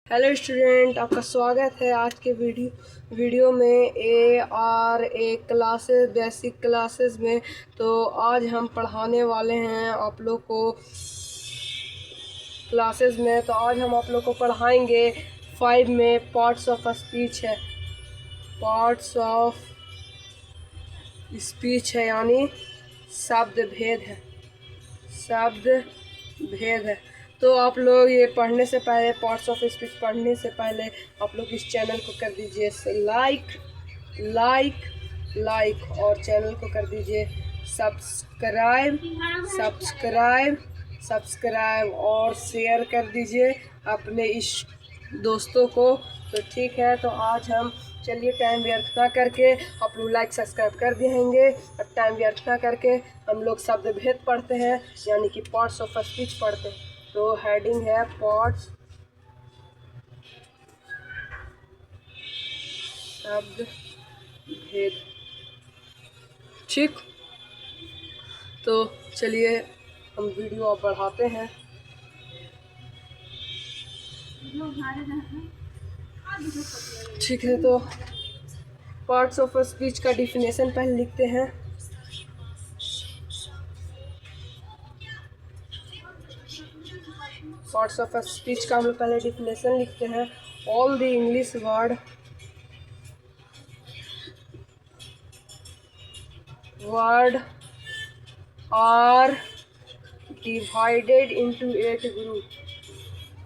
Hello student, आपका स्वागत है आज के वीडियो में ए क्लासेस बेसिक क्लासेस में। तो आज हम पढ़ाने वाले हैं आप लोग को क्लासेस में। तो आज हम आप लोग को पढ़ाएंगे 5 में पार्ट्स ऑफ स्पीच है। पार्ट्स ऑफ स्पीच है यानी शब्द भेद है। शब्द भेद है। तो आप लोग ये पढ़ने से पहले, पार्ट्स ऑफ स्पीच पढ़ने से पहले आप लोग इस चैनल को कर दीजिए लाइक और चैनल को कर दीजिए सब्सक्राइब और शेयर कर दीजिए अपने इस दोस्तों को। तो ठीक है, तो आज हम चलिए टाइम व्यर्थ ना करके आप लोग लाइक सब्सक्राइब कर देंगे। और टाइम व्यर्थ ना करके हम लोग शब्द भेद पढ़ते हैं यानी कि पार्ट्स ऑफ स्पीच पढ़ते हैं। तो हेडिंग है पार्ट्स शब्द भेद। ठीक, तो चलिए हम वीडियो अब बढ़ाते हैं। ठीक है, तो पार्ट्स ऑफ स्पीच का डिफिनेशन पहले लिखते हैं। पार्ट्स ऑफ स्पीच का हम लोग पहले डिफिनेशन लिखते हैं। All the English word are divided into 8 group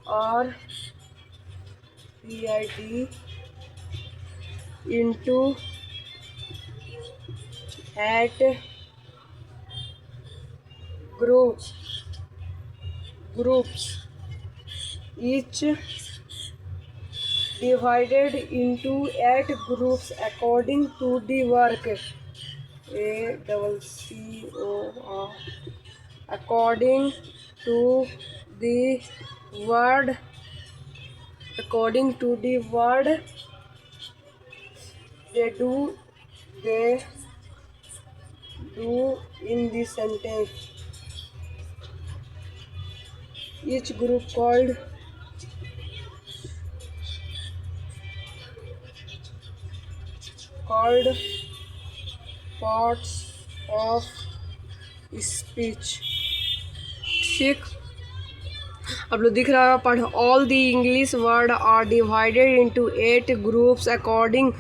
or PID into 8 groups each divided into 8 groups according to the work ACCOR according to the word they do in the sentence. Each group called parts of speech। ठीक, आप लोग दिख रहा है पढ़। All the English word are divided into 8 groups according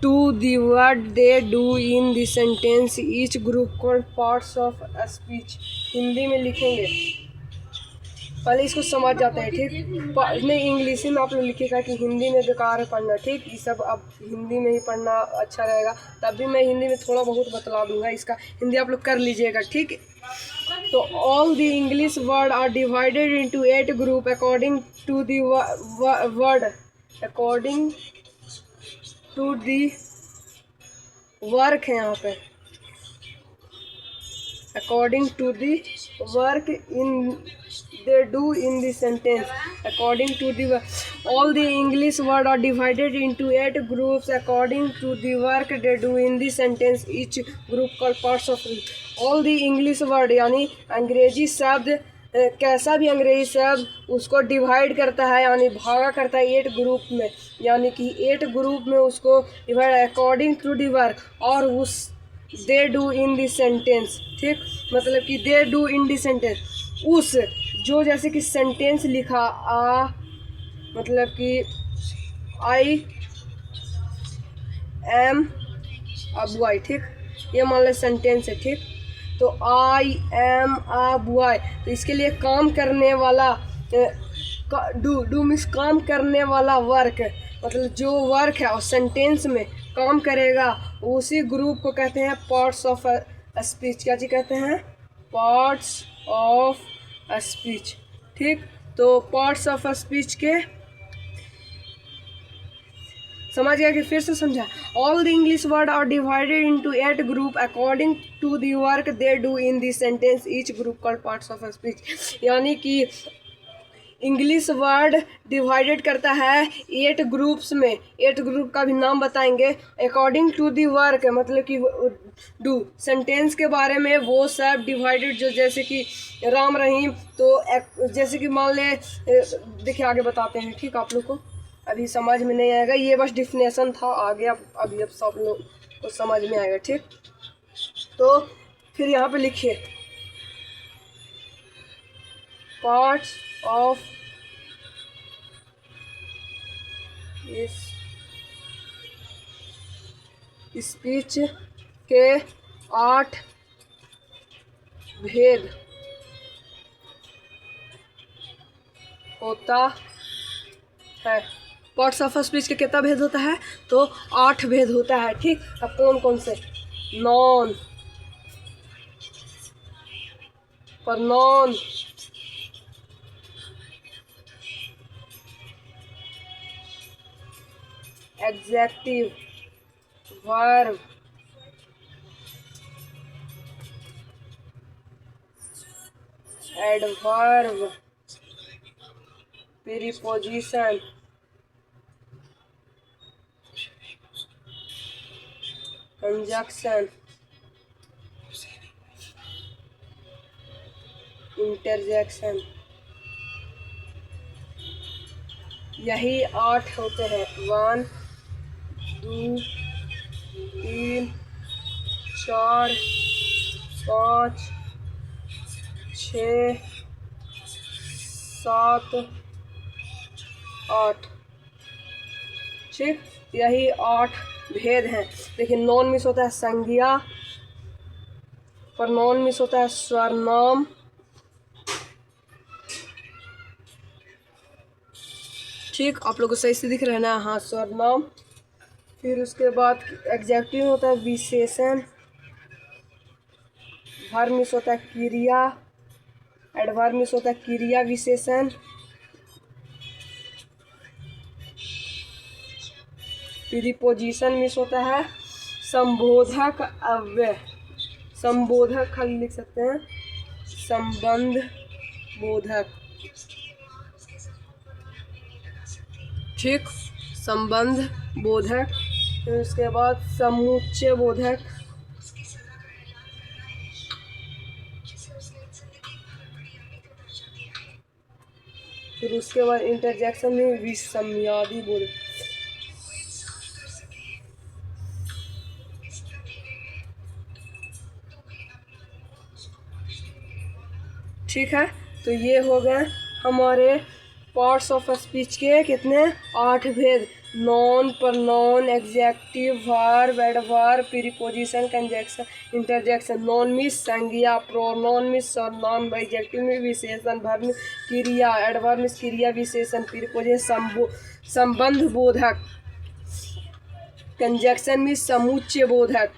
to the word they do in the sentence. Each group called parts of speech. Hindi में लिखेंगे, पहले इसको समझ जाते हैं। ठीक, नहीं इंग्लिश में आप लोग लिखिएगा कि हिंदी में बेकार है पढ़ना। ठीक, ये सब अब हिंदी में ही पढ़ना अच्छा रहेगा। तब भी मैं हिंदी में थोड़ा बहुत बतला दूंगा, इसका हिंदी आप लोग कर लीजिएगा। ठीक, तो all the English word are divided into 8 group according to the word according to the work है यहाँ पे according to the work in they do in the sentence। according to the all the English words are divided into 8 groups according to the work they do in the sentence। each group called parts of all the English word यानी अंग्रेजी शब्द, कैसा भी अंग्रेजी शब्द उसको divide करता है यानी भागा करता है 8 ग्रुप में, यानी कि 8 ग्रुप में उसको divide according to the work और उस they do in the sentence. ठीक, मतलब कि they do in the sentence उस जो, जैसे कि सेंटेंस लिखा मतलब कि आई एम अ बॉय। ठीक, ये मान लो सेंटेंस है। ठीक, तो आई एम अ बॉय, तो इसके लिए काम करने वाला डू मीन्स काम करने वाला वर्क, मतलब जो वर्क है और सेंटेंस में काम करेगा उसी ग्रुप को कहते हैं पार्ट्स ऑफ स्पीच। क्या जी कहते हैं? Parts of speech. ठीक, तो पार्ट्स ऑफ स्पीच के समझ गया कि फिर से समझा। All the English word are divided into 8 group according to the work they do in the sentence. Each group called parts of speech, यानी कि इंग्लिश वर्ड डिवाइडेड करता है 8 ग्रुप्स में। 8 ग्रुप का भी नाम बताएंगे अकॉर्डिंग टू दी वर्क, मतलब कि डू सेंटेंस के बारे में वो सब डिवाइडेड, जो जैसे कि राम रहीम, तो जैसे कि मान ले, देखिए आगे बताते हैं, ठीक, आप लोग को अभी समझ में नहीं आएगा, ये बस डिफिनेशन था, आगे अभी अब सब लोग को समझ में आएगा, ठीक। तो फिर यहाँ पे लिखिए पार्ट्स ऑफ इस स्पीच के 8 भेद होता है। पार्ट्स ऑफ स्पीच के कितना भेद होता है? तो 8 भेद होता है, ठीक। अब कौन कौन से? Noun, pronoun, adjective, verb, adverb, preposition, conjunction, interjection, यही 8 होते हैं। 1 2 3 4 5 6 7 8, ठीक, यही 8 भेद हैं। देखिए नॉन मिस होता है संज्ञा, प्रनॉन मिस होता है सर्वनाम, ठीक, आप लोगों को सही से दिख रहा है ना? हाँ, सर्वनाम। फिर उसके बाद एडजेक्टिव होता है विशेषण, वर्ब मिस होता है क्रिया, एडवर्ब मिस होता है क्रिया विशेषण, प्रीपोजिशन मिस होता है संबोधक अव्यय, संबोधक खाली लिख सकते हैं, संबंध बोधक, ठीक, संबंध बोधक। फिर उसके बाद समुच्चय बोधक, फिर उसके बाद इंटरजेक्शन में विसंयादी बोधक, ठीक है। तो ये हो गए हमारे पार्ट्स ऑफ स्पीच के कितने? 8 भेद। Noun, pronoun, adjective, verb, adverb, preposition, conjunction, interjection. Noun means संज्ञा, प्रोनॉन मिस सर्वनाम, एडजेक्टिव में विशेषण, वर्ब में क्रिया, एडवर्ब मिस क्रिया विशेषण, प्रीपोजिशन संबंध बोधक, कंजक्शन मिस समुच्चय बोधक,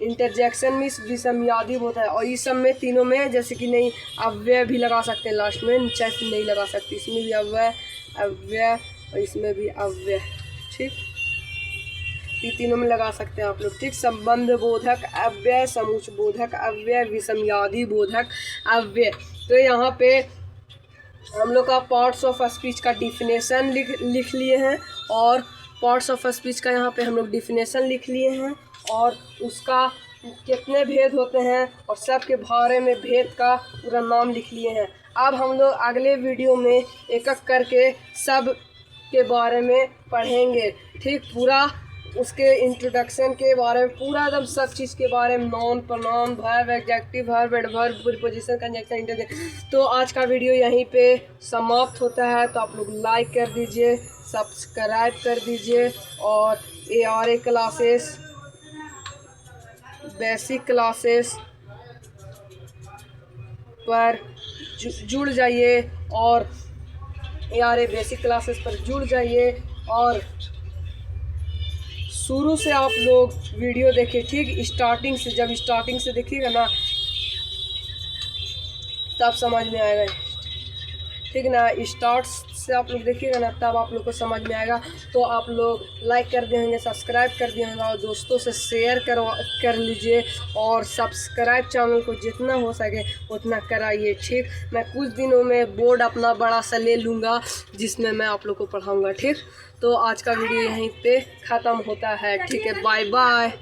इंटरजेक्शन में विसंयादी होता है। और इस सब में तीनों में जैसे कि नहीं अव्यय भी लगा सकते हैं लास्ट में, चाहे नहीं लगा सकते, इसमें भी अव्यय, अव्यय और इसमें भी अव्यय, ठीक, ये तीनों में लगा सकते हैं आप लोग, ठीक। संबंध बोधक अव्यय, समुच्चय बोधक अव्यय, विसंयादी बोधक अव्यय। तो यहाँ पे हम लोग का पार्ट्स ऑफ स्पीच का डिफिनेशन लिख लिए हैं, और पार्ट्स ऑफ स्पीच का यहाँ पे हम लोग डिफिनेशन लिख लिए हैं, और उसका कितने भेद होते हैं और सब के बारे में भेद का पूरा नाम लिख लिए हैं। अब हम लोग अगले वीडियो में एक एक करके सब के बारे में पढ़ेंगे, ठीक, पूरा उसके इंट्रोडक्शन के बारे में, पूरा एकदम सब चीज़ के बारे में, noun, pronoun, verb, adjective, verb, adverb, preposition, conjunction, interjection. तो आज का वीडियो यहीं पे समाप्त होता है। तो आप लोग लाइक कर दीजिए, सब्सक्राइब कर दीजिए, और ARA क्लासेस, बेसिक क्लासेस पर जुड़ जाइए, और ARA बेसिक क्लासेस पर जुड़ जाइए, और शुरू से आप लोग वीडियो देखिए, ठीक, स्टार्टिंग से, जब स्टार्टिंग से देखिएगा ना तब समझ में आएगा, ठीक ना, स्टार्ट से आप लोग देखिएगा ना, तब आप लोग को समझ में आएगा। तो आप लोग लाइक कर दिए होंगे, सब्सक्राइब कर दिए होंगे और दोस्तों से शेयर कर लीजिए और सब्सक्राइब चैनल को जितना हो सके उतना कराइए, ठीक। मैं कुछ दिनों में बोर्ड अपना बड़ा सा ले लूँगा जिसमें मैं आप लोग को पढ़ाऊँगा, ठीक। तो आज का वीडियो यहीं पे ख़त्म होता है, ठीक है। Bye bye.